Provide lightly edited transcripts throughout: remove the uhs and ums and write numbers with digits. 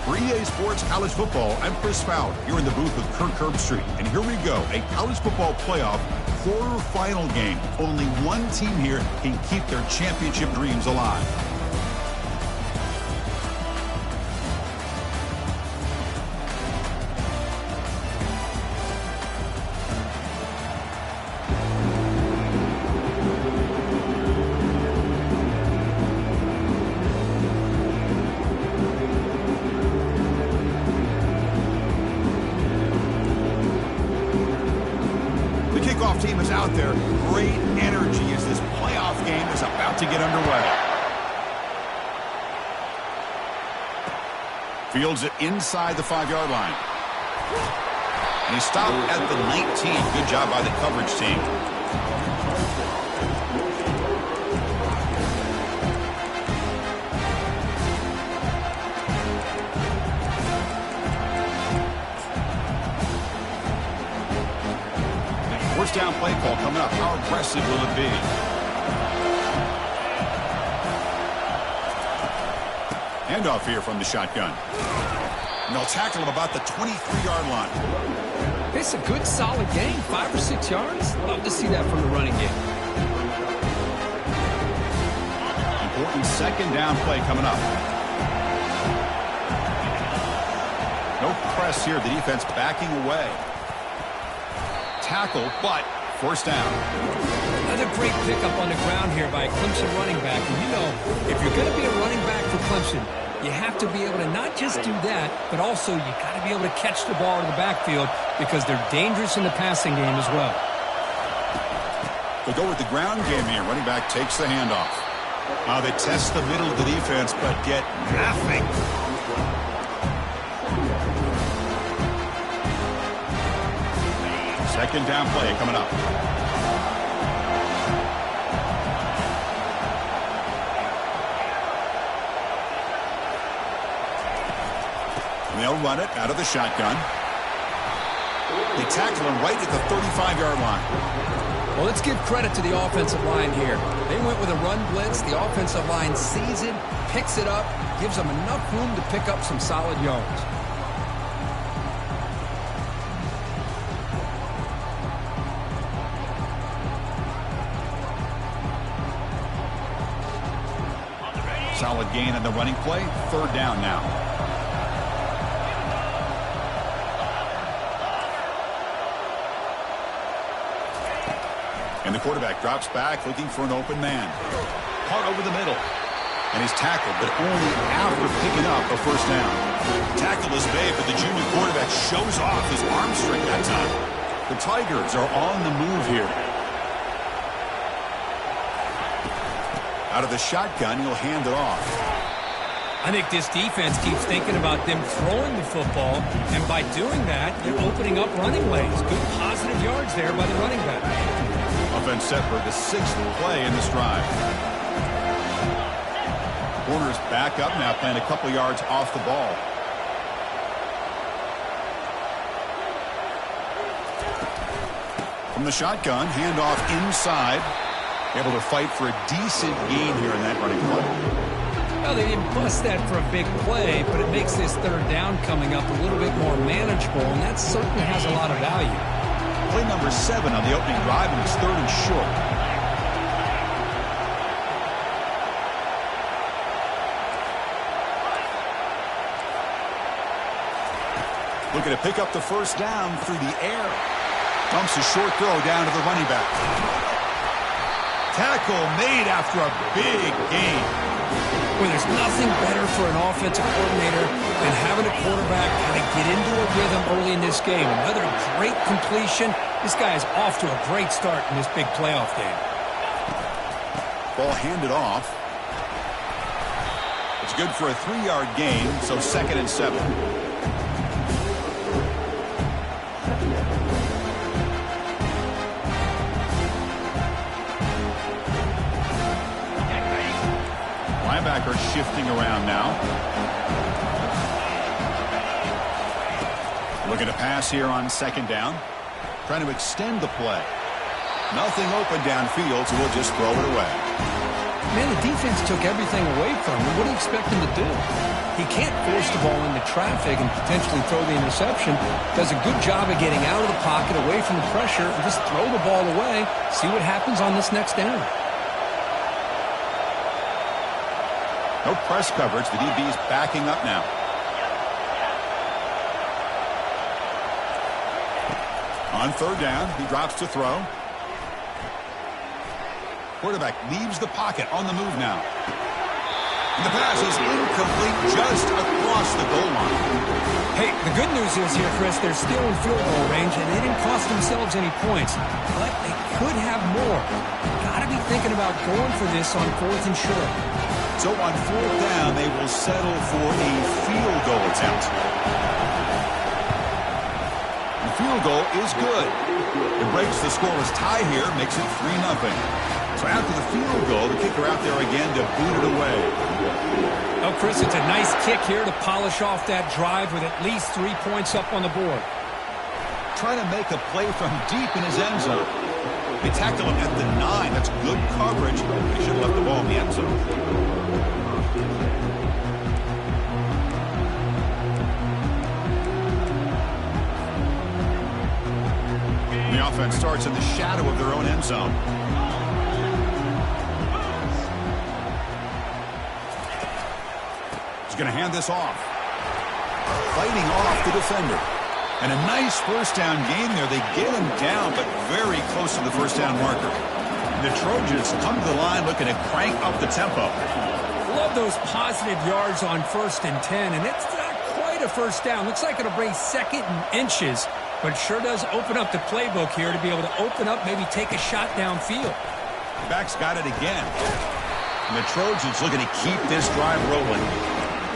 For EA Sports College Football, I'm Chris Fowler here in the booth with Kirk Herbstreit. And here we go, a college football playoff quarterfinal game. Only one team here can keep their championship dreams alive. Team is out there. Great energy as this playoff game is about to get underway. Fields it inside the 5-yard line. And he stopped at the 19. Good job by the coverage team. Down play call coming up. How aggressive will it be? Handoff here from the shotgun. And they'll tackle him about the 23-yard line. It's a good, solid game. 5 or 6 yards. Love to see that from the running game. Important second down play coming up. No press here. The defense backing away. Tackle, but first down. Another great pickup on the ground here by a Clemson running back. And you know, if you're going to be a running back for Clemson, you have to be able to not just do that, but also you got to be able to catch the ball in the backfield because they're dangerous in the passing game as well. They go with the ground game here. Running back takes the handoff. They test the middle of the defense, but get nothing. Second down play coming up. And they'll run it out of the shotgun. They tackle him right at the 35-yard line. Well, let's give credit to the offensive line here. They went with a run blitz. The offensive line sees it, picks it up, gives them enough room to pick up some solid yards. Solid gain on the running play. Third down now. And the quarterback drops back looking for an open man. Caught over the middle. And he's tackled, but only after picking up a first down. Tackle is made, but the junior quarterback shows off his arm strength that time. The Tigers are on the move here. Out of the shotgun, he'll hand it off. I think this defense keeps thinking about them throwing the football, and by doing that, they're opening up running lanes. Good positive yards there by the running back. Offense set for the 6th play in this drive. Corners back up now, playing a couple yards off the ball. From the shotgun, handoff inside. Able to fight for a decent gain here in that running play. Well, they didn't bust that for a big play, but it makes this third down coming up a little bit more manageable, and that certainly has a lot of value. Play number 7 on the opening drive, and it's 3rd and short. Looking to pick up the first down through the air. Dumps a short throw down to the running back. Tackle made after a big gain. Well, there's nothing better for an offensive coordinator than having a quarterback kind of get into a rhythm early in this game. Another great completion. This guy is off to a great start in this big playoff game. Ball handed off. It's good for a 3-yard gain, so 2nd and 7. Linebacker shifting around now. Looking to pass here on 2nd down. Trying to extend the play. Nothing open downfield, so we'll just throw it away. Man, the defense took everything away from him. What do you expect him to do? He can't force the ball into traffic and potentially throw the interception. Does a good job of getting out of the pocket, away from the pressure, and just throw the ball away. See what happens on this next down. No press coverage. The DB's backing up now. On third down, he drops to throw. Quarterback leaves the pocket on the move now. And the pass is incomplete just across the goal line. Hey, the good news is here, Chris, they're still in field goal range, and they didn't cost themselves any points. But they could have more. Got to be thinking about going for this on 4th and short. So on 4th down, they will settle for a field goal attempt. The field goal is good. It breaks the scoreless tie here, makes it 3-0. So after the field goal, the kicker out there again to boot it away. Oh, Chris, it's a nice kick here to polish off that drive with at least 3 points up on the board. Trying to make a play from deep in his end zone. They tackle him at the 9. That's good coverage. They should have left the ball in the end zone. The offense starts in the shadow of their own end zone. He's going to hand this off. Fighting off the defender. And a nice first down gain there. They get him down, but very close to the first down marker. The Trojans come to the line looking to crank up the tempo. Love those positive yards on 1st and 10, and it's not quite a first down. Looks like it'll bring 2nd and inches, but sure does open up the playbook here to be able to open up, maybe take a shot downfield. Back's got it again. And the Trojans looking to keep this drive rolling.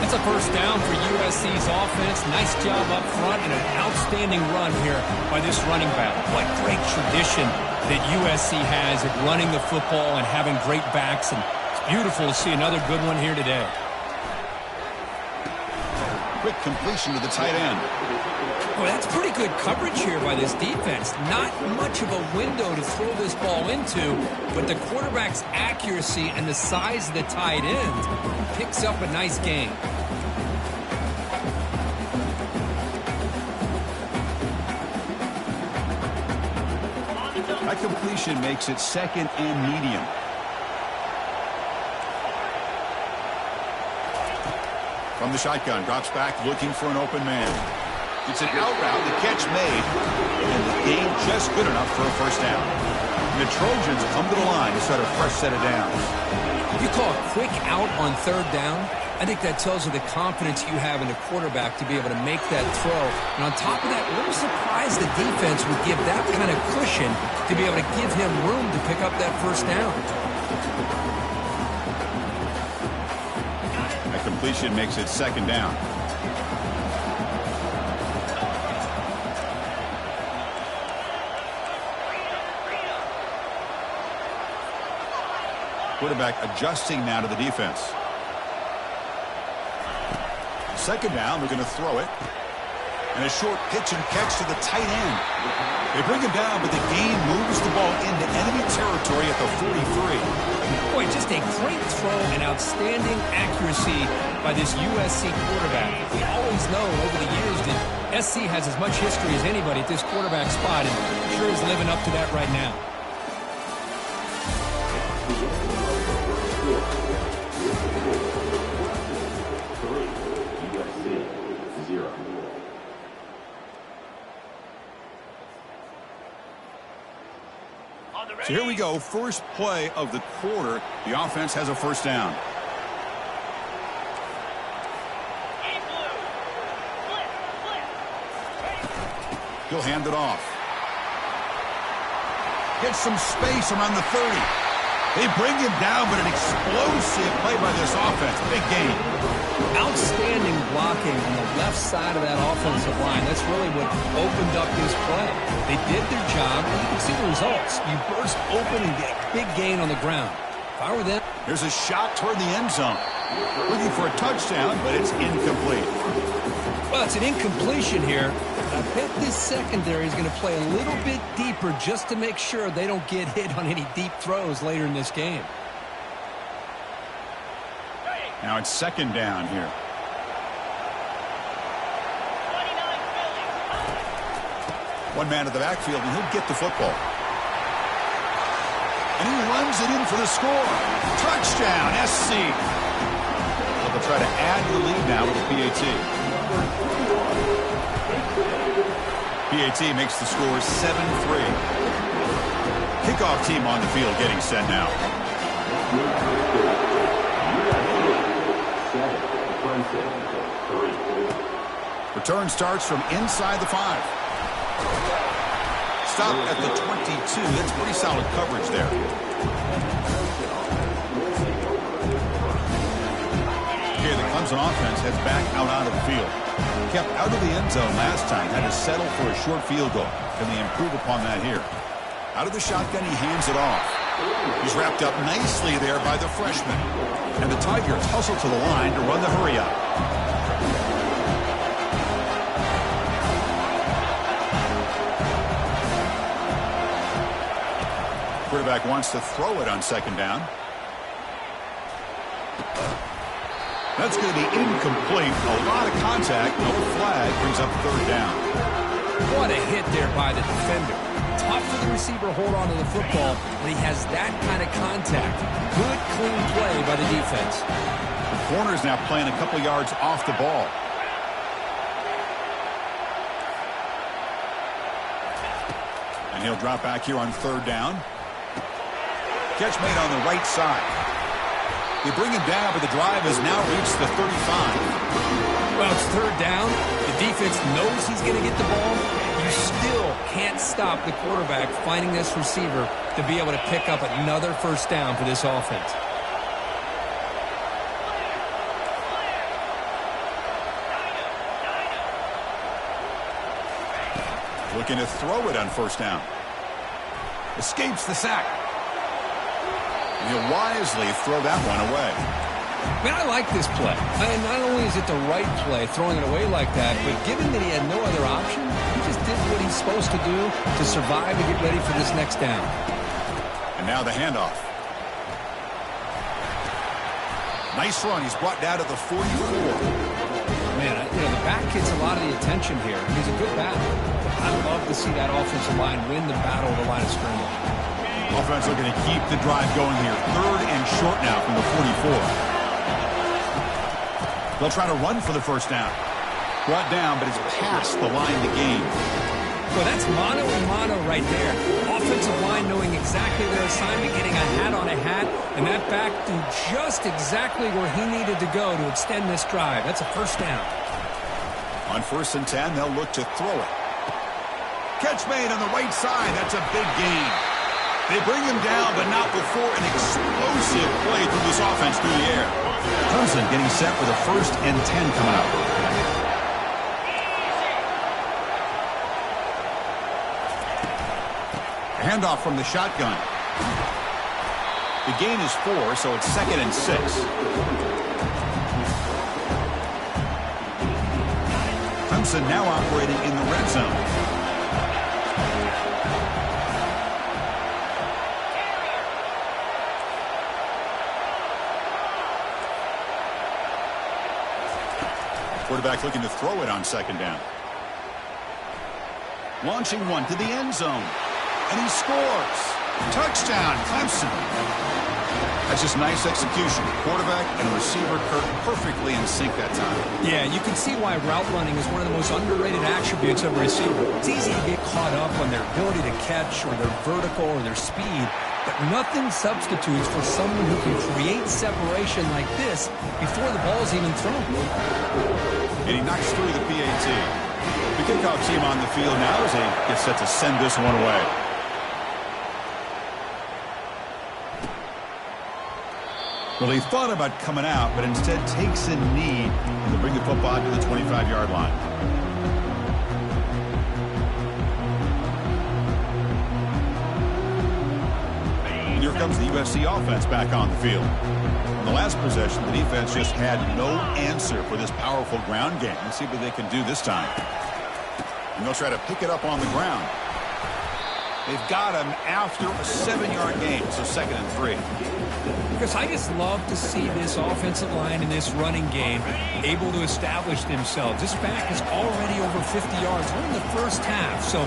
That's a first down for USC's offense. Nice job up front and an outstanding run here by this running back. What great tradition that USC has at running the football and having great backs. And it's beautiful to see another good one here today. Quick completion to the tight end. Boy, that's pretty good coverage here by this defense. Not much of a window to throw this ball into, but the quarterback's accuracy and the size of the tight end picks up a nice gain. That completion makes it 2nd and medium. From the shotgun, drops back, looking for an open man. It's an out route, the catch made, and the gain just good enough for a first down. And the Trojans come to the line to start a fresh set of downs. You call a quick out on 3rd down? I think that tells you the confidence you have in the quarterback to be able to make that throw. And on top of that, a little surprised the defense would give that kind of cushion to be able to give him room to pick up that first down. That completion makes it 2nd down. Quarterback adjusting now to the defense. 2nd down, they're going to throw it. And a short pitch and catch to the tight end. They bring him down, but the gain moves the ball into enemy territory at the 43. Boy, just a great throw and outstanding accuracy by this USC quarterback. We always know over the years that SC has as much history as anybody at this quarterback spot, and sure is living up to that right now. So here we go, first play of the quarter. The offense has a first down. He'll hand it off. Gets some space around the 30. They bring him down, but an explosive play by this offense. Big gain. Outstanding blocking on the left side of that offensive line. That's really what opened up this play. They did their job, and you can see the results. You burst open and get a big gain on the ground. If I were them... There's a shot toward the end zone. Looking for a touchdown, but it's incomplete. Well, it's an incompletion here. I bet this secondary is going to play a little bit deeper just to make sure they don't get hit on any deep throws later in this game. Now it's second down here. One man at the backfield, and he'll get the football. And he runs it in for the score. Touchdown, SC. Well, they'll try to add to the lead now with the PAT. PAT makes the score 7-3. Kickoff team on the field getting set now. Return starts from inside the 5. Stop at the 22. That's pretty solid coverage there. Okay, the Clemson offense heads back out onto the field. Kept out of the end zone last time. Had to settle for a short field goal. Can they improve upon that here? Out of the shotgun, he hands it off. He's wrapped up nicely there by the freshman. And the Tigers hustle to the line to run the hurry up. Quarterback wants to throw it on second down. That's going to be incomplete. A lot of contact. No flag. Brings up third down. What a hit there by the defender. Tough for the receiver to hold on to the football, but he has that kind of contact. Good, clean play by the defense. The corner's now playing a couple yards off the ball. And he'll drop back here on third down. Catch made on the right side. They bring him down, but the drive has now reached the 35. Well, it's third down. The defense knows he's going to get the ball. You still can't stop the quarterback finding this receiver to be able to pick up another first down for this offense. Looking to throw it on first down. Escapes the sack. And he'll wisely throw that one away. Man, I like this play. And not only is it the right play, throwing it away like that, but given that he had no other option, he just did what he's supposed to do to survive and get ready for this next down. And now the handoff. Nice run. He's brought down to the 44. Man, the back gets a lot of the attention here. He's a good back. I love to see that offensive line win the battle of the line of scrimmage. Offense looking to keep the drive going here. Third and short now from the 44. They'll try to run for the first down. Brought down, but it's past the line to gain. Well, that's mano and mano right there. Offensive line knowing exactly their assignment, getting a hat on a hat, and that back to just exactly where he needed to go to extend this drive. That's a first down. On 1st and 10, they'll look to throw it. Catch made on the right side. That's a big gain. They bring him down, but not before an explosive play through this offense through the air. Clemson getting set for the 1st and 10 coming up. Handoff from the shotgun. The gain is 4, so it's 2nd and 6. Clemson now operating in the red zone. Quarterback looking to throw it on second down. Launching one to the end zone. And he scores. Touchdown, Clemson. That's just nice execution. Quarterback and receiver perfectly in sync that time. Yeah, you can see why route running is one of the most underrated attributes of a receiver. It's easy to get caught up on their ability to catch or their vertical or their speed, but nothing substitutes for someone who can create separation like this before the ball's even thrown. And he knocks through the PAT. The kickoff team on the field now as they get set to send this one away. Well, he thought about coming out, but instead takes a knee and to bring the football to the 25-yard line. And here comes the USC offense back on the field. In the last possession, the defense just had no answer for this powerful ground game. Let's see what they can do this time. And they'll try to pick it up on the ground. They've got him after a 7-yard gain, so 2nd and 3. Chris, I just love to see this offensive line and this running game able to establish themselves. This back is already over 50 yards. We're in the first half, so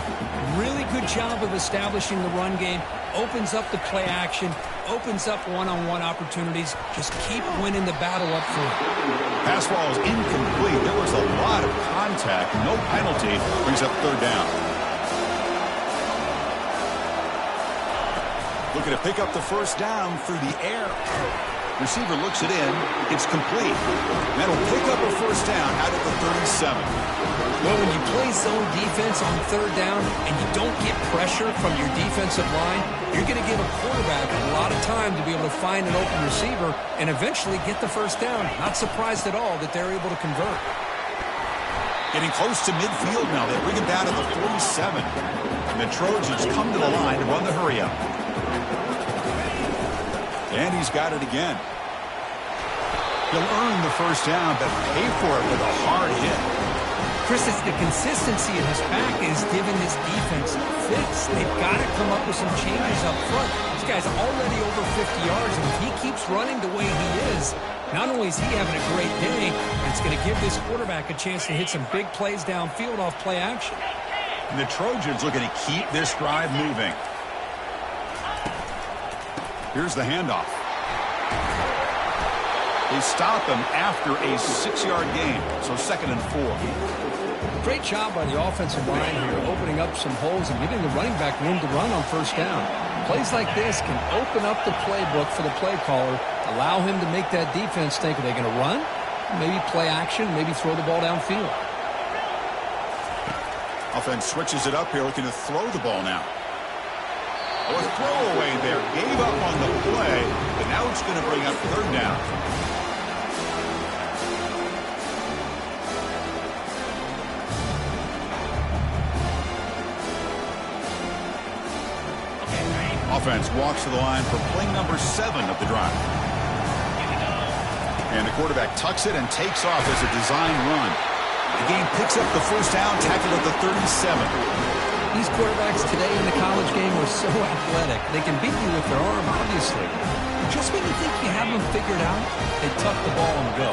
really good job of establishing the run game. Opens up the play action, opens up one-on-one opportunities. Just keep winning the battle up front. Pass ball is incomplete. There was a lot of contact. No penalty. Brings up third down. Looking to pick up the first down through the air. Receiver looks it in. It's complete. That'll pick up a first down out of the 37. Well, when you play zone defense on third down and you don't get pressure from your defensive line, you're going to give a quarterback a lot of time to be able to find an open receiver and eventually get the first down. Not surprised at all that they're able to convert. Getting close to midfield now. They bring him down to the 47. And the Trojans come to the line to run the hurry-up. And he's got it again. He'll earn the first down, but pay for it with a hard hit. Chris, it's the consistency in his back is giving this defense fits. They've got to come up with some changes up front. This guy's already over 50 yards, and if he keeps running the way he is, not only is he having a great day, it's going to give this quarterback a chance to hit some big plays downfield off play action. And the Trojans looking to keep this drive moving. Here's the handoff. They stop him after a 6-yard gain, so 2nd and 4. Great job by the offensive line here, opening up some holes and giving the running back room to run on first down. Plays like this can open up the playbook for the play caller, allow him to make that defense think, are they going to run? Maybe play action, maybe throw the ball downfield. Offense switches it up here, looking to throw the ball now. A throwaway there. Gave up on the play, but now it's going to bring up third down. Offense walks to the line for play number 7 of the drive. And the quarterback tucks it and takes off as a design run. The game picks up the first down, tackled at the 37. These quarterbacks today in the college game are so athletic. They can beat you with their arm, obviously. Just when you think you have them figured out, they tuck the ball and go.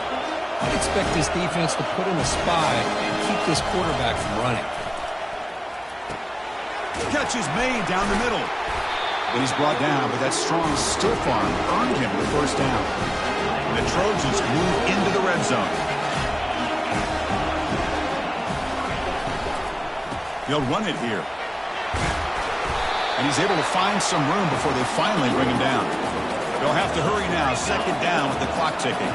I'd expect this defense to put in a spy and keep this quarterback from running. Catch is made down the middle. But he's brought down, but that strong stiff arm earned him the first down. And the Trojans move into the red zone. They'll run it here. And he's able to find some room before they finally bring him down. They'll have to hurry now. 2nd down with the clock ticking.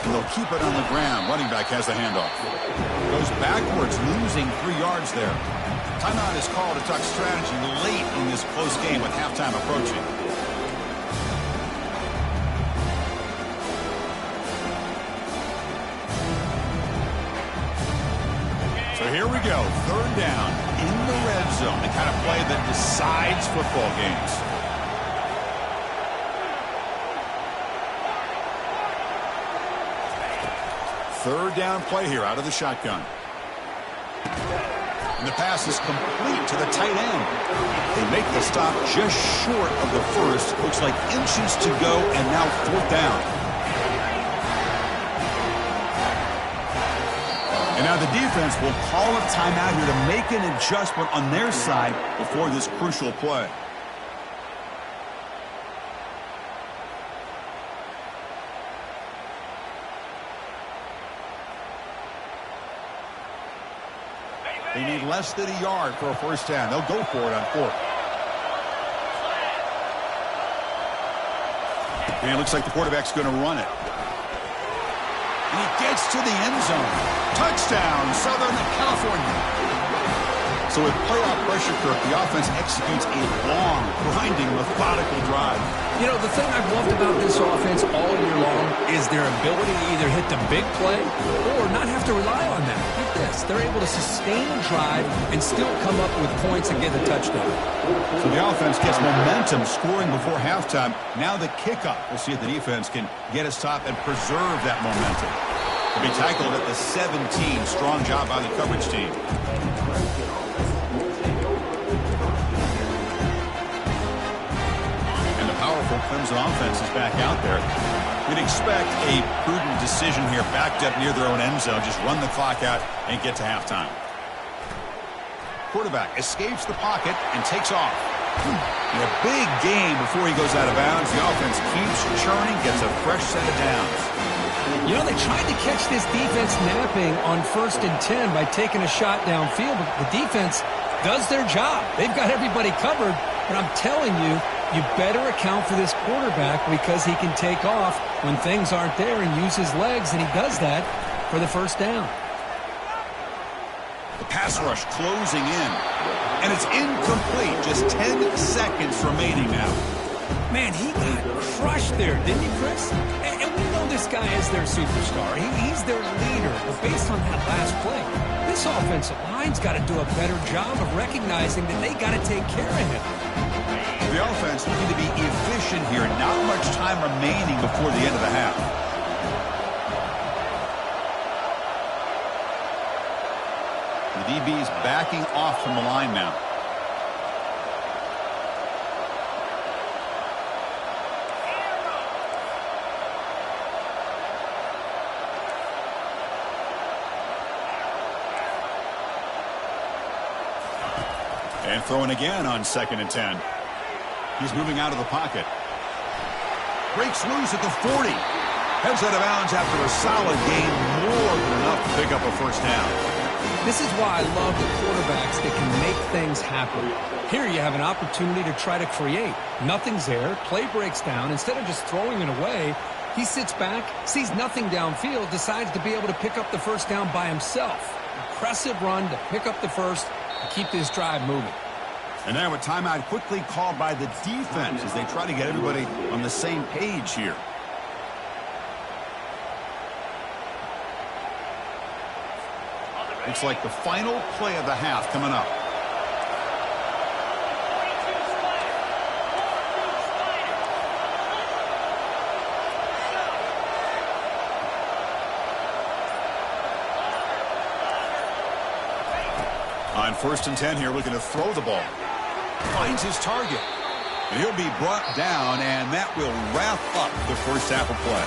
And they'll keep it on the ground. Running back has the handoff. Goes backwards, losing 3 yards there. Timeout is called to talk strategy late in this close game with halftime approaching. So here we go, 3rd down in the red zone, the kind of play that decides football games. Third down play here out of the shotgun. And the pass is complete to the tight end. They make the stop just short of the first. Looks like inches to go, and now 4th down. And now the defense will call a timeout here to make an adjustment on their side before this crucial play. They need less than a yard for a first down. They'll go for it on 4th. And it looks like the quarterback's going to run it. And he gets to the end zone. Touchdown, Southern California. So with playoff pressure, Kirk, the offense executes a long, grinding, methodical drive. You know, the thing I've loved about this offense all year long is their ability to either hit the big play or not have to rely on that. Look at this. They're able to sustain a drive and still come up with points and get a touchdown. So the offense gets momentum scoring before halftime. Now the kickoff. We'll see if the defense can get a stop and preserve that momentum. They'll be tackled at the 17. Strong job by the coverage team. Clemson offense is back out there. We'd expect a prudent decision here, backed up near their own end zone. Just run the clock out and get to halftime. Quarterback escapes the pocket and takes off. In a big game before he goes out of bounds. The offense keeps churning, gets a fresh set of downs. You know, they tried to catch this defense napping on 1st and 10 by taking a shot downfield, but the defense does their job. They've got everybody covered, but I'm telling you, you better account for this quarterback because he can take off when things aren't there and use his legs, and he does that for the first down. The pass rush closing in, and it's incomplete. Just 10 seconds remaining now. Man, he got crushed there, didn't he, Chris? And we know this guy is their superstar. He's their leader. But based on that last play, this offensive line's got to do a better job of recognizing that they got to take care of him. The offense looking to be efficient here. Not much time remaining before the end of the half. The DB's backing off from the line now. And throwing again on 2nd and 10. He's moving out of the pocket. Breaks loose at the 40. Heads out of bounds after a solid game. More than enough to pick up a first down. This is why I love the quarterbacks that can make things happen. Here you have an opportunity to try to create. Nothing's there. Play breaks down. Instead of just throwing it away, he sits back, sees nothing downfield, decides to be able to pick up the first down by himself. Impressive run to pick up the first and keep this drive moving. And now a timeout quickly called by the defense as they try to get everybody on the same page here. Looks like the final play of the half coming up. On 1st and 10 here, looking to throw the ball. Finds his target. And he'll be brought down, and that will wrap up the first half of play.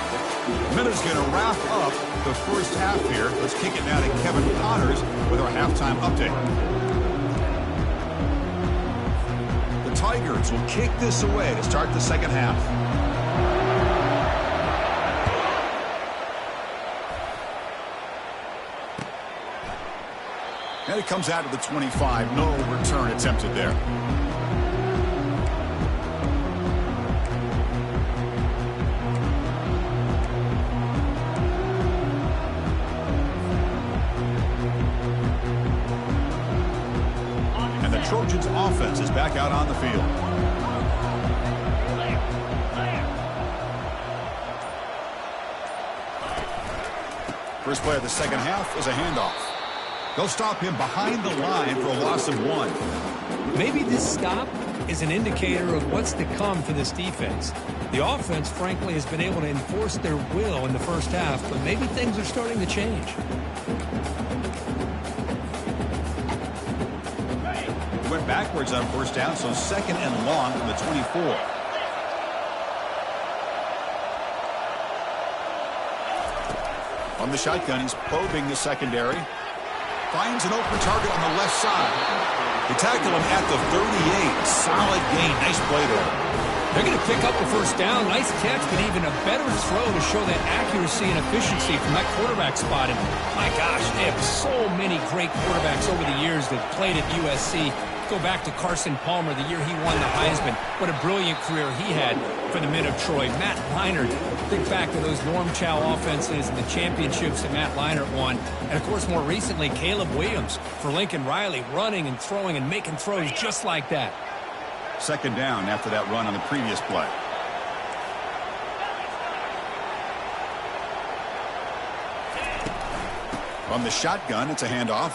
Minutes going to wrap up the first half here. Let's kick it now to Kevin Connors with our halftime update. The Tigers will kick this away to start the second half. And it comes out to the 25. No return attempted there. And the Trojans' offense is back out on the field. First play of the second half is a handoff. They'll stop him behind the line for a loss of 1. Maybe this stop is an indicator of what's to come for this defense. The offense, frankly, has been able to enforce their will in the first half, but maybe things are starting to change. He went backwards on first down, so 2nd and long from the 24. On the shotgun, he's probing the secondary. Finds an open target on the left side. They tackle him at the 38. Solid gain. Nice play there. They're going to pick up the first down. Nice catch, but even a better throw to show that accuracy and efficiency from that quarterback spot. And my gosh, they have so many great quarterbacks over the years that played at USC. Go back to Carson Palmer, the year he won the Heisman. What a brilliant career he had for the men of Troy. Matt Leinart, think back to those Norm Chow offenses and the championships that Matt Leinart won. And, of course, more recently, Caleb Williams for Lincoln Riley, running and throwing and making throws just like that. 2nd down after that run on the previous play. On the shotgun, it's a handoff.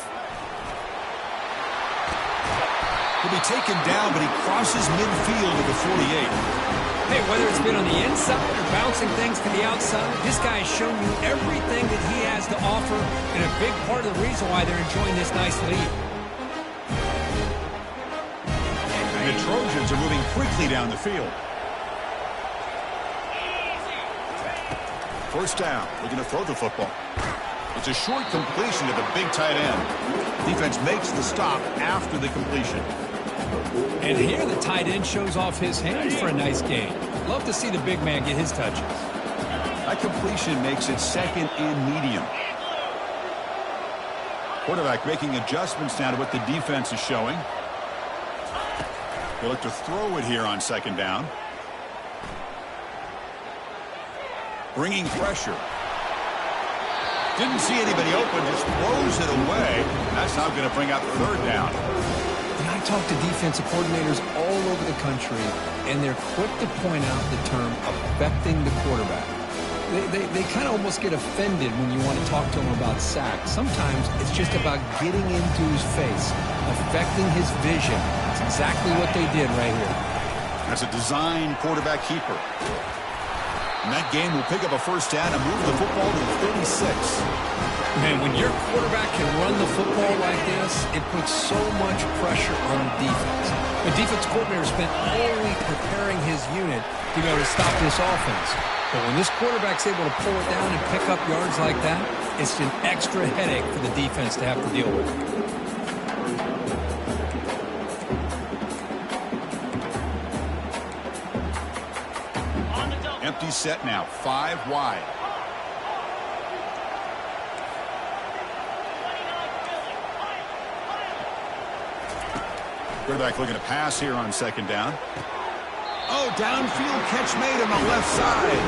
He'll be taken down, but he crosses midfield at the 48. Hey, whether it's been on the inside or bouncing things to the outside, this guy has shown you everything that he has to offer, and a big part of the reason why they're enjoying this nice lead. And the Trojans are moving quickly down the field. First down, looking to throw the football. It's a short completion to the big tight end. Defense makes the stop after the completion. And here the tight end shows off his hands for a nice gain. Love to see the big man get his touches. That completion makes it second and medium. Quarterback making adjustments now to what the defense is showing. They look to throw it here on second down. Bringing pressure. Didn't see anybody open, just throws it away. That's now going to bring up third down. And I talk to defensive coordinators all over the country, and they're quick to point out the term affecting the quarterback. They kind of almost get offended when you want to talk to them about sacks. Sometimes it's just about getting into his face, affecting his vision. That's exactly what they did right here. That's a design quarterback keeper. And that game will pick up a first down and move the football to the 36. Man, when your quarterback can run the football like this, it puts so much pressure on the defense. The defense coordinator spent all week preparing his unit to be able to stop this offense. But when this quarterback's able to pull it down and pick up yards like that, it's an extra headache for the defense to have to deal with. Empty set now, 5 wide. Quarterback looking to pass here on second down. Oh, downfield catch made on the left side.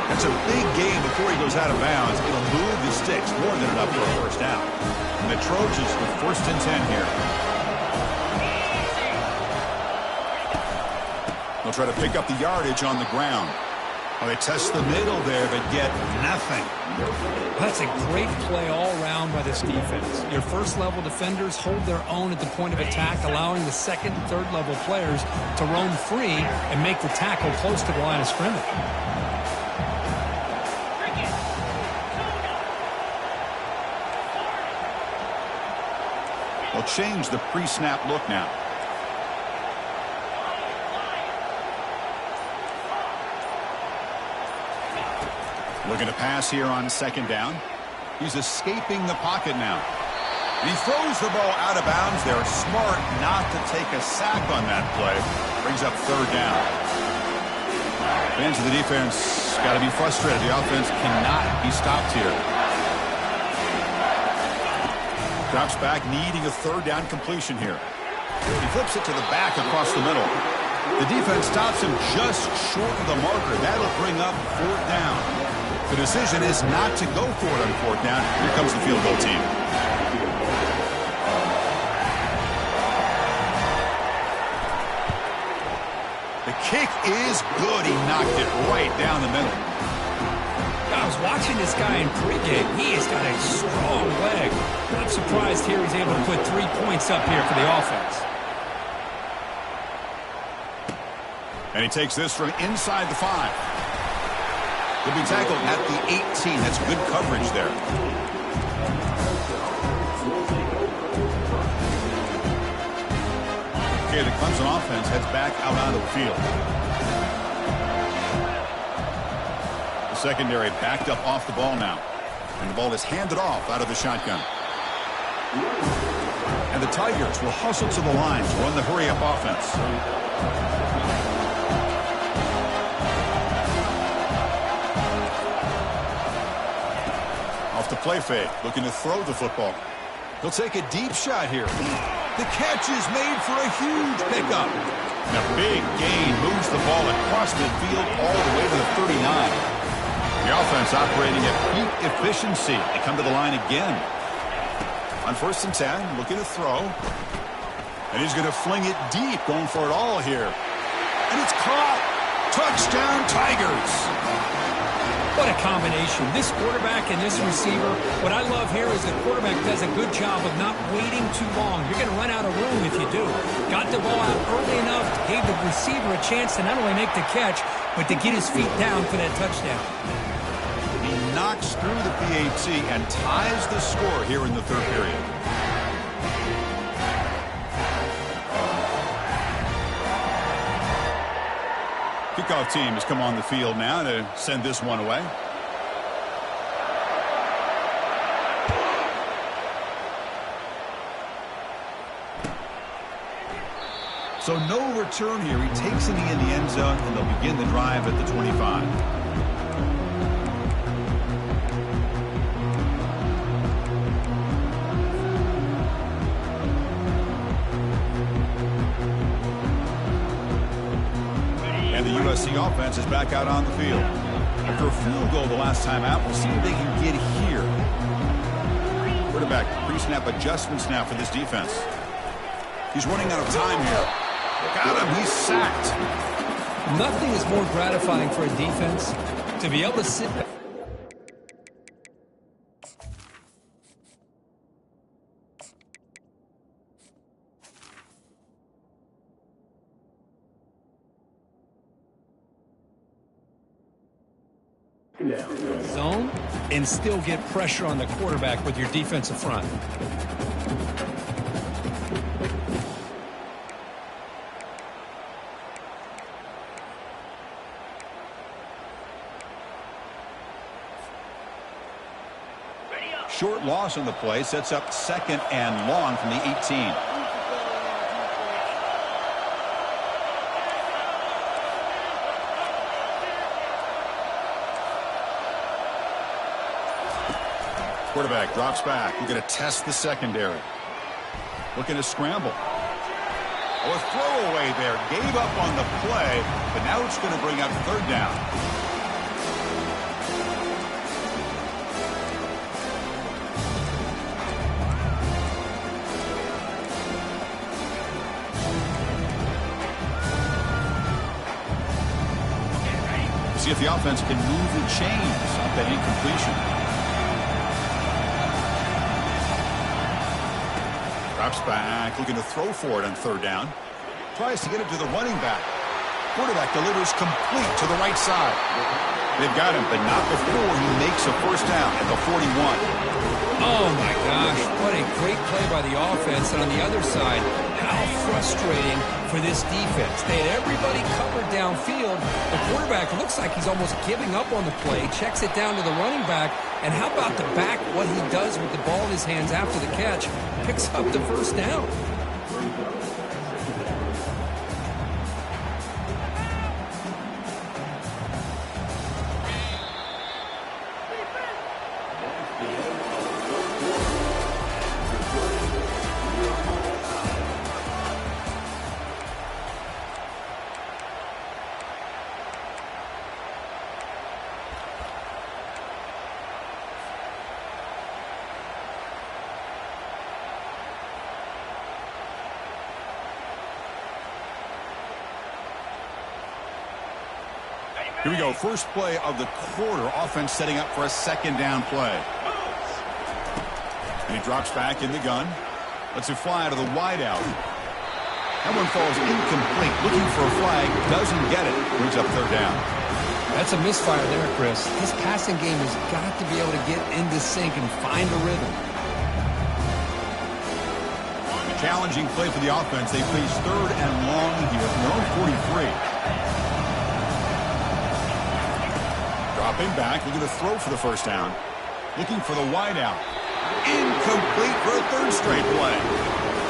That's a big gain before he goes out of bounds. It'll move the sticks more than enough for a first down. And the Trojans with first and 10 here. They'll try to pick up the yardage on the ground. Well, they test the middle there, but get nothing. That's a great play all around by this defense. Your first-level defenders hold their own at the point of attack, allowing the second and third-level players to roam free and make the tackle close to the line of scrimmage. They'll change the pre-snap look now. Looking to pass here on second down. He's escaping the pocket now. And he throws the ball out of bounds. They're smart not to take a sack on that play. Brings up third down. Fans of the defense got to be frustrated. The offense cannot be stopped here. Drops back, needing a third down completion here. He flips it to the back across the middle. The defense stops him just short of the marker. That'll bring up fourth down. The decision is not to go for it on fourth down. Here comes the field goal team. The kick is good. He knocked it right down the middle. I was watching this guy in pregame. He has got a strong leg. I'm surprised here he's able to put 3 points up here for the offense. And he takes this from inside the 5. He'll be tackled at the 18. That's good coverage there. Okay, the Clemson offense heads back out onto the field. The secondary backed up off the ball now. And the ball is handed off out of the shotgun. And the Tigers will hustle to the line to run the hurry-up offense. The play fake, looking to throw the football. He'll take a deep shot here. The catch is made for a huge pickup. And a big gain moves the ball across midfield all the way to the 39. The offense operating at peak efficiency. They come to the line again. On first and 10, looking to throw. And he's going to fling it deep, going for it all here. And it's caught. Touchdown, Tigers. What a combination. This quarterback and this receiver, what I love here is the quarterback does a good job of not waiting too long. You're going to run out of room if you do. Got the ball out early enough, gave the receiver a chance to not only make the catch, but to get his feet down for that touchdown. He knocks through the PAT and ties the score here in the third period. Kickoff team has come on the field now to send this one away. So no return here. He takes a knee in the end zone, and they'll begin the drive at the 25. And the USC offense is back out on the field. After a field goal the last time out, we'll see what they can get here. Quarterback pre-snap adjustments now for this defense. He's running out of time here. Got him. He's sacked. Nothing is more gratifying for a defense to be able to sit back. Zone and still get pressure on the quarterback with your defensive front. Short loss on the play sets up 2nd and long from the 18. Quarterback drops back. We're going to test the secondary. Looking to scramble. Oh, a throwaway there. Gave up on the play, but now it's going to bring up 3rd down. See if the offense can move the chains off that incompletion. Drops back, looking to throw for it on 3rd down. Tries to get it to the running back. Quarterback delivers complete to the right side. They've got him, but not before he makes a 1st down at the 41. Oh, my gosh. What a great play by the offense. And on the other side, how frustrating for this defense. They had everybody covered downfield. The quarterback looks like he's almost giving up on the play. Checks it down to the running back. And how about the back, what he does with the ball in his hands after the catch? Picks up the 1st down. Here we go. First play of the quarter. Offense setting up for a 2nd down play. And he drops back in the gun. Lets it fly out of the wideout. That one falls incomplete. Looking for a flag. Doesn't get it. Brings up 3rd down. That's a misfire there, Chris. This passing game has got to be able to get into sync and find a rhythm. Challenging play for the offense. They face 3rd and long here at their own 43. Dropping back, looking to throw for the 1st down. Looking for the wideout. Incomplete for a 3rd straight play.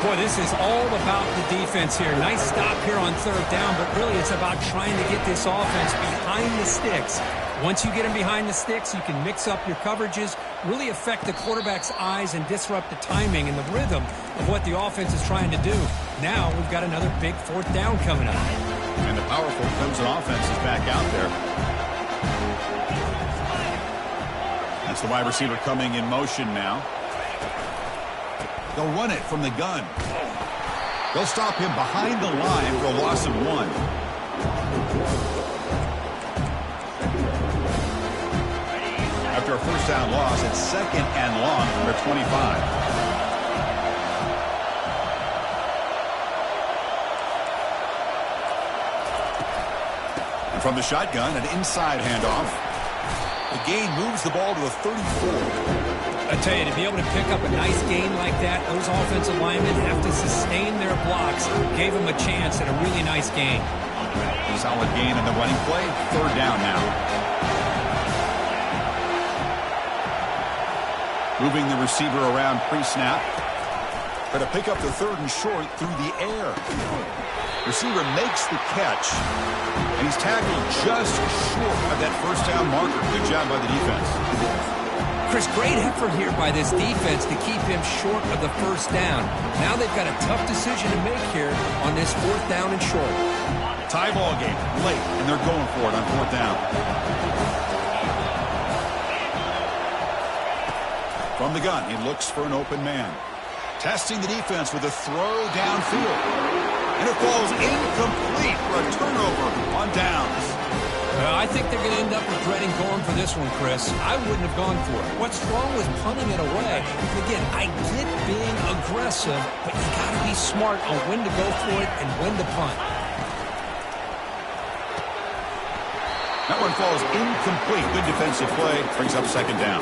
Boy, this is all about the defense here. Nice stop here on 3rd down, but really it's about trying to get this offense behind the sticks. Once you get them behind the sticks, you can mix up your coverages, really affect the quarterback's eyes and disrupt the timing and the rhythm of what the offense is trying to do. Now we've got another big 4th down coming up. And the powerful Clemson offense is back out there. That's the wide receiver coming in motion now. They'll run it from the gun. They'll stop him behind the line for a loss of 1. After a 1st down loss, it's 2nd and long from their 25. And from the shotgun, an inside handoff. The gain moves the ball to the 34. I tell you, to be able to pick up a nice gain like that, those offensive linemen have to sustain their blocks. Gave them a chance at a really nice gain. Solid gain in the running play. 3rd down now. Moving the receiver around pre-snap. Going to pick up the 3rd and short through the air. Receiver makes the catch, and he's tackled just short of that first down marker. Good job by the defense. Chris, great effort here by this defense to keep him short of the first down. Now they've got a tough decision to make here on this 4th down and short. Tie ball game late, and they're going for it on 4th down. From the gun, he looks for an open man. Testing the defense with a throw downfield. And it falls incomplete for a turnover on downs. Well, I think they're going to end up regretting going for this one, Chris. I wouldn't have gone for it. What's wrong with punting it away? And again, I get being aggressive, but you got to be smart on when to go for it and when to punt. That one falls incomplete. Good defensive play. Brings up 2nd down.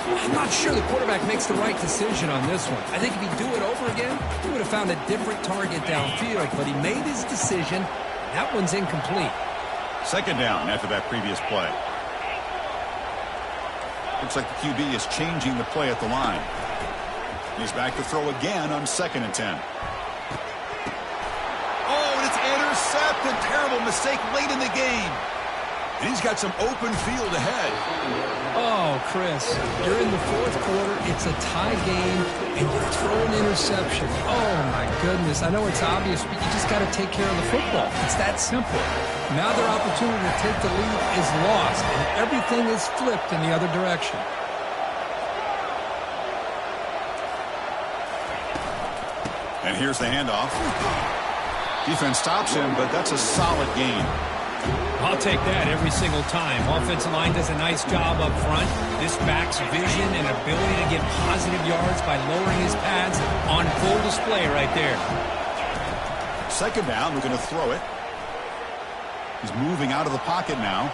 I'm not sure the quarterback makes the right decision on this one. I think if he'd do it over again, he would have found a different target downfield, but he made his decision. That one's incomplete. 2nd down after that previous play. Looks like the QB is changing the play at the line. He's back to throw again on 2nd and 10. Oh, and it's intercepted. Terrible mistake late in the game. And he's got some open field ahead. Oh, Chris, you're in the 4th quarter. It's a tie game, and you throw an interception. Oh, my goodness. I know it's obvious, but you just got to take care of the football. It's that simple. Now their opportunity to take the lead is lost, and everything is flipped in the other direction. And here's the handoff. Defense stops him, but that's a solid gain. I'll take that every single time. Offensive line does a nice job up front. This back's vision and ability to get positive yards by lowering his pads on full display right there. 2nd down, we're going to throw it. He's moving out of the pocket now.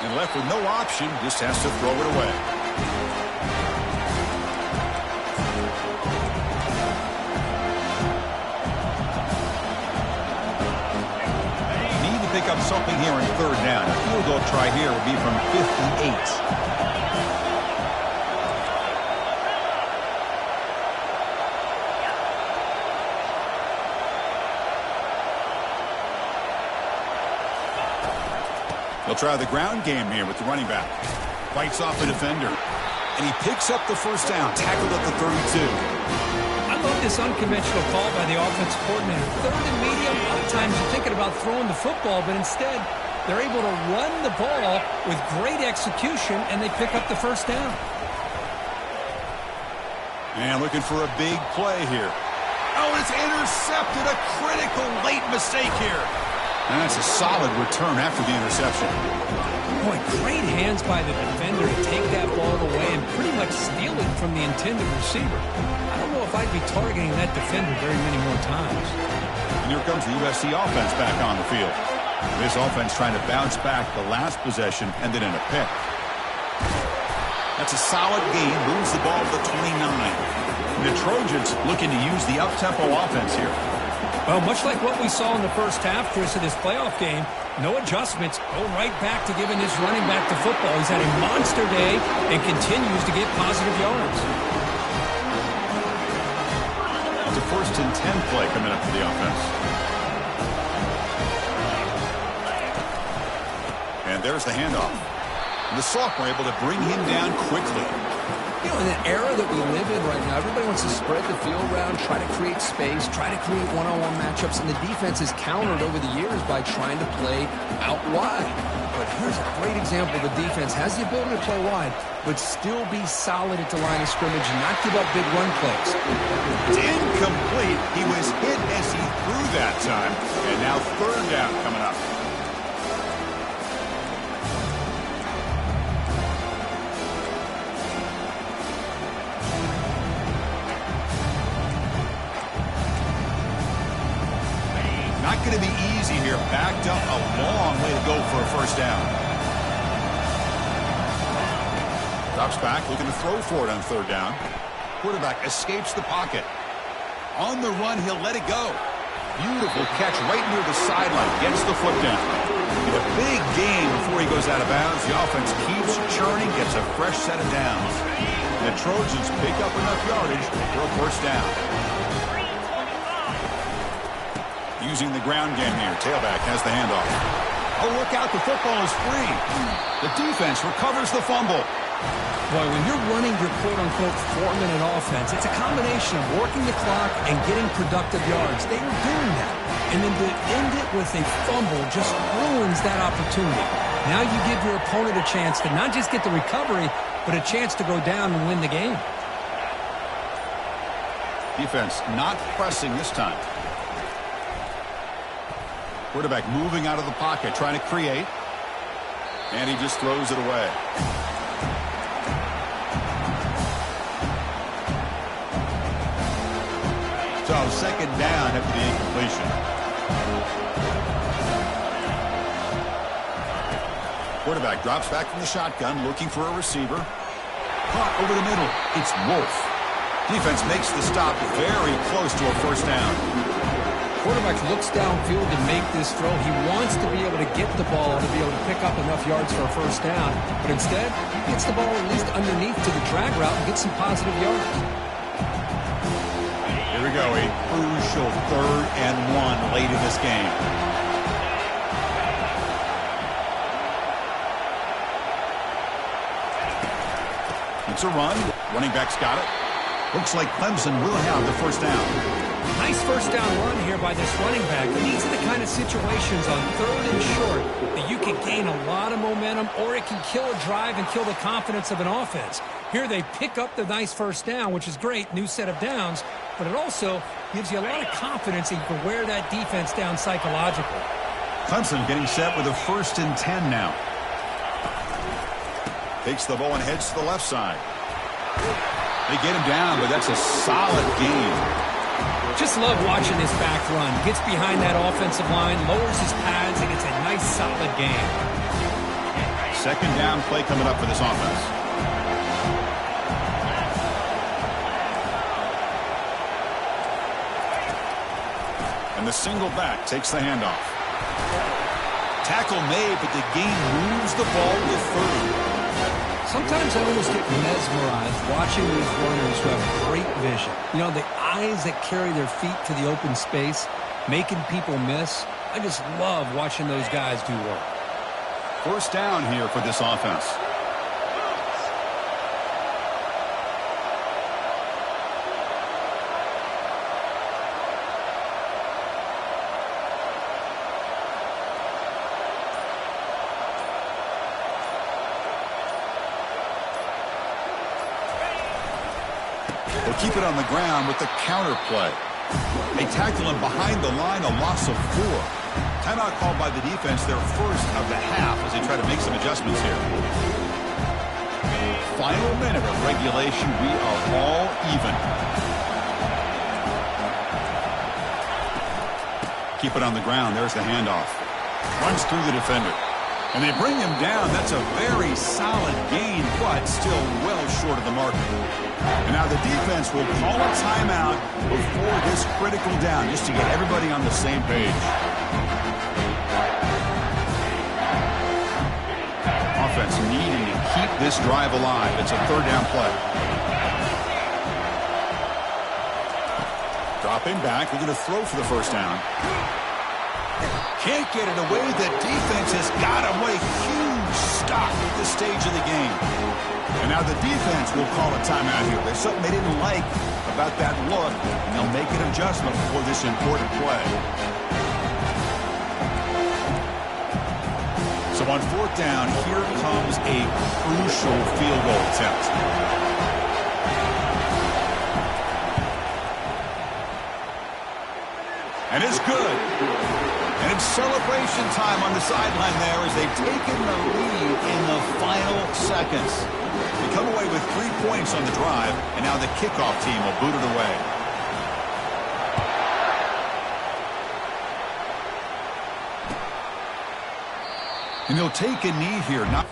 And left with no option, just has to throw it away. Pick up something here on 3rd down. A field goal try here will be from 58. They'll try the ground game here with the running back. Fights off the defender. And he picks up the 1st down, tackled at the 32. I love this unconventional call by the offensive coordinator. 3rd and medium, a lot of times you're thinking about throwing the football, but instead they're able to run the ball with great execution, and they pick up the 1st down. And looking for a big play here. Oh, it's intercepted. A critical late mistake here. And that's a solid return after the interception. Boy, great hands by the defender to take that ball away and pretty much steal it from the intended receiver. I don't know if I'd be targeting that defender very many more times. And here comes the USC offense back on the field. This offense trying to bounce back the last possession, ended in a pick. That's a solid gain, moves the ball to the 29. And the Trojans looking to use the up-tempo offense here. Well, much like what we saw in the first half, Chris, of this playoff game, no adjustments, go right back to giving his running back the football. He's had a monster day and continues to get positive yards. It's a 1st and 10 play coming up for the offense. And there's the handoff. And the sophomore able to bring him down quickly. You know, in an era that we live in right now, everybody wants to spread the field around, try to create space, try to create one-on-one matchups, and the defense has countered over the years by trying to play out wide. But here's a great example. The defense has the ability to play wide, but still be solid at the line of scrimmage and not give up big run plays. It's incomplete. He was hit as he threw that time. And now 3rd down coming up. Not going to be easy here. Backed up a long way to go for a 1st down. Drops back, looking to throw for it on 3rd down. Quarterback escapes the pocket. On the run, he'll let it go. beautiful catch right near the sideline. Gets the foot down. In a big game before he goes out of bounds, the offense keeps churning, gets a fresh set of downs. And the Trojans pick up enough yardage for a first down. Using the ground game here. Tailback has the handoff. Oh, look out. The football is free. The defense recovers the fumble. Boy, when you're running your quote-unquote 4-minute offense, it's a combination of working the clock and getting productive yards. They were doing that. And then to end it with a fumble just ruins that opportunity. Now you give your opponent a chance to not just get the recovery, but a chance to go down and win the game. Defense not pressing this time. Quarterback moving out of the pocket, trying to create. And he just throws it away. So second down after the incompletion. Quarterback drops back from the shotgun, looking for a receiver. Caught over the middle. It's Wolf. Defense makes the stop very close to a first down. Quarterback looks downfield to make this throw. He wants to be able to get the ball to be able to pick up enough yards for a first down. But instead, he gets the ball at least underneath to the drag route and gets some positive yards. Here we go, a crucial 3rd and 1 late in this game. It's a run. Running back's got it. Looks like Clemson will have the first down. Nice first down run here by this running back. These are the kind of situations on 3rd and short that you can gain a lot of momentum, or it can kill a drive and kill the confidence of an offense. Here they pick up the nice first down, which is great, new set of downs, but it also gives you a lot of confidence that you can wear that defense down psychologically. Clemson getting set with a 1st and 10 now. Takes the ball and heads to the left side. They get him down, but that's a solid gain. Just love watching this back run. Gets behind that offensive line, lowers his pads, and gets a nice solid gain. Second down play coming up for this offense. And the single back takes the handoff. Tackle made, but the gain moves the ball with 30. Sometimes I almost get mesmerized watching these runners who have great vision. You know, the eyes that carry their feet to the open space, making people miss. I just love watching those guys do work. First down here for this offense. They'll keep it on the ground with the counter play. They tackle him behind the line, a loss of 4. Timeout called by the defense, their first of the half, as they try to make some adjustments here. Final minute of regulation. We are all even. Keep it on the ground. There's the handoff. Runs through the defender. And they bring him down. That's a very solid gain, but still well short of the marker. And now the defense will call a timeout before this critical down, just to get everybody on the same page. Offense needing to keep this drive alive. It's a 3rd down play. Dropping back. We're going to throw for the first down. Can't get it away. The defense has got him. What a huge stop at this stage of the game. And now the defense will call a timeout here. There's something they didn't like about that look, and they'll make an adjustment for this important play. So on 4th down, here comes a crucial field goal attempt. And it's good. And it's celebration time on the sideline there as they've taken the lead in the final seconds. They come away with 3 points on the drive, and now the kickoff team will boot it away. And he'll take a knee here. Not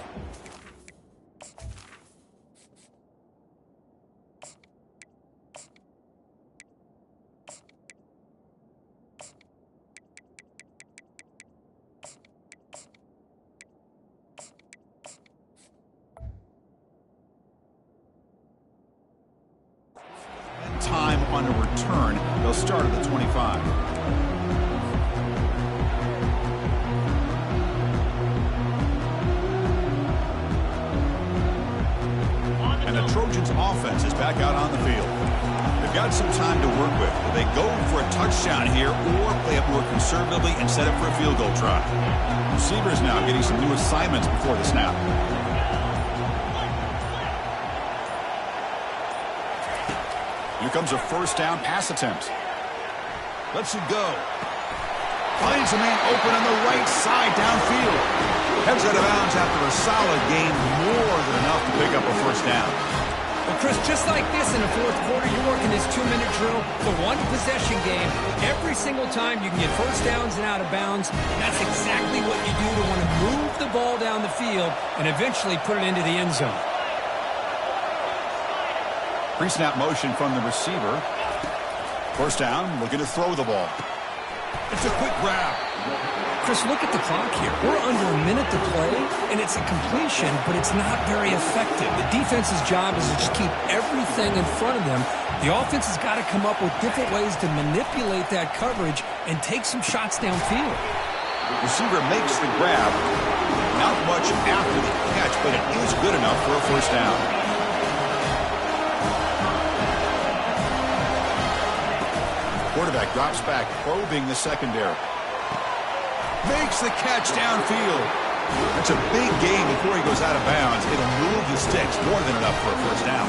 on a return. They'll start at the 25. And the Trojans' offense is back out on the field. They've got some time to work with. Will they go for a touchdown here or play it more conservatively and set up for a field goal try? Receivers now getting some new assignments before the snap. Here comes a first down pass attempt. Let's it go. Finds a man open on the right side downfield. Heads out of bounds after a solid gain, more than enough to pick up a first down. Well, Chris, just like this in the fourth quarter, you're working this 2-minute drill. It's a one-possession game. Every single time you can get first downs and out of bounds. That's exactly what you do to want to move the ball down the field and eventually put it into the end zone. Pre-snap motion from the receiver. First down, looking to throw the ball. It's a quick grab. Chris, look at the clock here. We're under a minute to play, and it's a completion, but it's not very effective. The defense's job is to just keep everything in front of them. The offense has got to come up with different ways to manipulate that coverage and take some shots downfield. Receiver makes the grab. Not much after the catch, but it is good enough for a first down. Quarterback drops back, probing the secondary. Makes the catch downfield. That's a big gain before he goes out of bounds. It'll move the sticks, more than enough for a first down.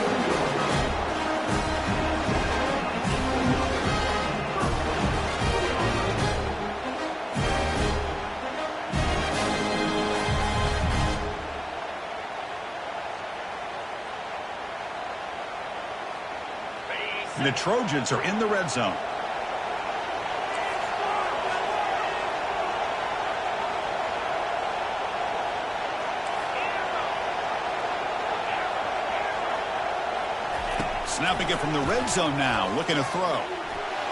And the Trojans are in the red zone. Snapping it from the red zone now, looking to throw.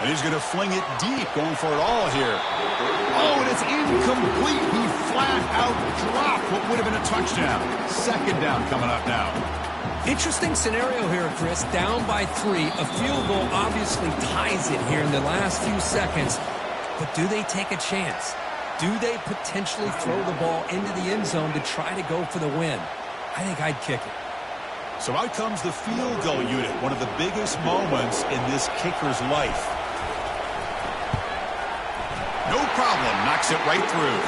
And he's going to fling it deep, going for it all here. Oh, and it's incomplete. He flat out dropped what would have been a touchdown. Second down coming up now. Interesting scenario here, Chris. Down by 3. A field goal obviously ties it here in the last few seconds. But do they take a chance? Do they potentially throw the ball into the end zone to try to go for the win? I think I'd kick it. So out comes the field goal unit, one of the biggest moments in this kicker's life. No problem, knocks it right through.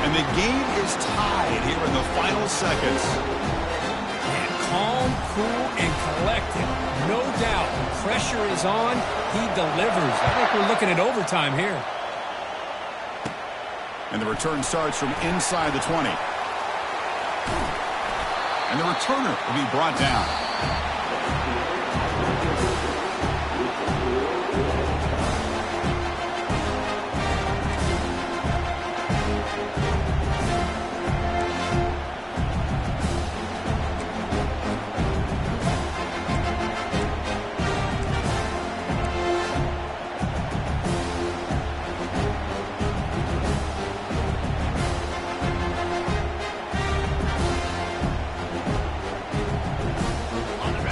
And the game is tied here in the final seconds. And calm, cool, and collected. No doubt, when pressure is on, he delivers. I think we're looking at overtime here. And the return starts from inside the 20. And the returner will be brought down.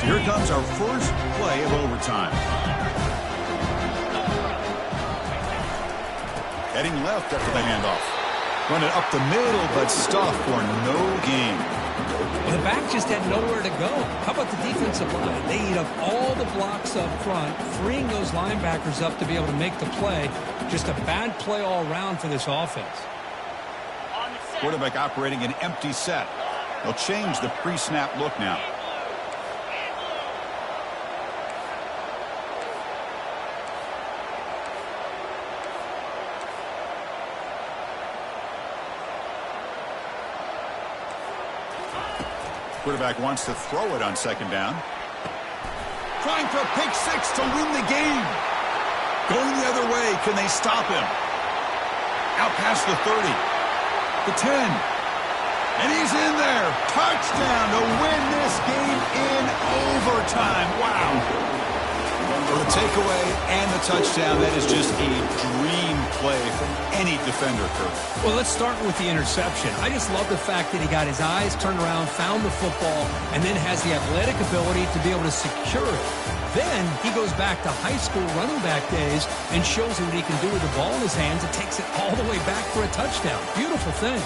Here comes our first play of overtime. Heading left after the handoff. Running up the middle, but stuffed for no gain. Well, the back just had nowhere to go. How about the defensive line? They eat up all the blocks up front, freeing those linebackers up to be able to make the play. Just a bad play all around for this offense. Quarterback operating an empty set. They'll change the pre-snap look now. Quarterback wants to throw it on second down. Trying for a pick six to win the game. Going the other way. Can they stop him? Out past the 30. The 10. And he's in there. Touchdown to win this game in overtime. Wow. For the takeaway and the touchdown, that is just a dream play for any defender, Kurt. Well, let's start with the interception. I just love the fact that he got his eyes turned around, found the football, and then has the athletic ability to be able to secure it. Then he goes back to high school running back days and shows you what he can do with the ball in his hands and takes it all the way back for a touchdown. Beautiful thing.